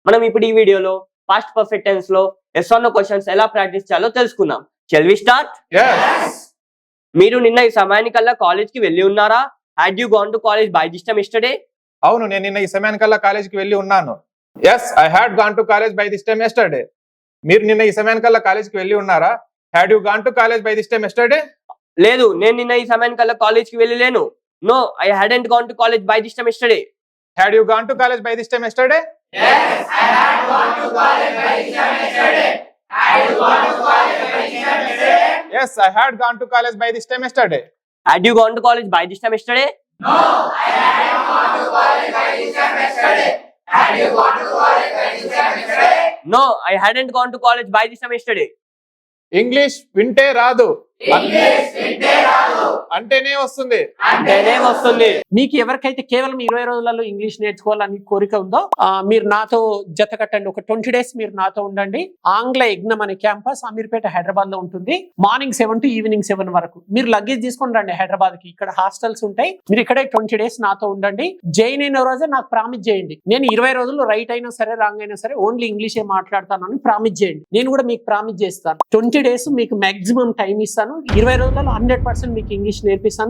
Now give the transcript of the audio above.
మనం ఇప్పుడు ఈ వీడియోలో పాస్ట్ పర్ఫెక్ట్ టెన్స్ లో ఎస్ ఆర్ నో క్వశ్చన్స్ ఎలా ప్రాక్టీస్ చేయాలో తెలుసుకుందాం. Shall we start? మీరు నిన్న ఈ సమయానికల్లా కాలేజ్ కి వెళ్ళి ఉన్నారా? Had you gone to college by this time yesterday? అవును, నేను నిన్న ఈ సమయానికల్లా కాలేజీకి వెళ్ళి ఉన్నాను. Yes, I had gone to college by this time yesterday. మీరు నిన్న ఈ సమయానికల్లా కాలేజీకి వెళ్ళి ఉన్నారా? Had you gone to college by this time yesterday? లేదు, నేను నిన్న ఈ సమయానికల్లా కాలేజ్ కి వెళ్ళి లేను. No, I hadn't gone to college by this time yesterday. Had you gone to college by this time yesterday? Yes, I had gone to college by this time yesterday. Had you gone to college by this time yesterday? Yes, I had gone to college by this time yesterday. Had you gone to college by this time yesterday? No, I hadn't gone to college by this time yesterday. Had you gone to college by this time yesterday? No, I hadn't gone to college by this time yesterday. English వింటే రాదు, English వింటే రాదు, అంటేనే వస్తుంది. అంటేనే వస్తుంది. మీకు ఎవరికైతే కేవలం 20 రోజులలో ఇంగ్లీష్ నేర్చుకోవాలని కోరిక ఉందో మీరు నాతో జత కట్టండి. ఒక 20 days మీరు నాతో ఉండండి. ఆంగ్ల యజ్ఞం అనే క్యాంపస్ అమీర్పేట హైదరాబాద్ లో ఉంటుంది. మార్నింగ్ 7 to ఈవినింగ్ 7 వరకు మీరు లగేజ్ తీసుకొని రండి హైదరాబాద్ కి. ఇక్కడ హాస్టల్స్ ఉంటాయి. మీరు ఇక్కడే 20 days నాతో ఉండండి. జాయిన్ అయిన రోజే నాకు ప్రామిస్ చేయండి, నేను 20 రోజులు రైట్ అయినా సరే రాంగ్ అయినా సరే ఓన్లీ ఇంగ్లీషే మాట్లాడతాను అని ప్రామిస్ చేయండి. నేను కూడా మీకు ప్రామిస్ చేస్తాను. 20 days మీకు మాక్సిమం టైం ఇస్తాను. 20 రోజులలో 100% మీకు ఇంగ్లీష్ నేర్పిస్తాను.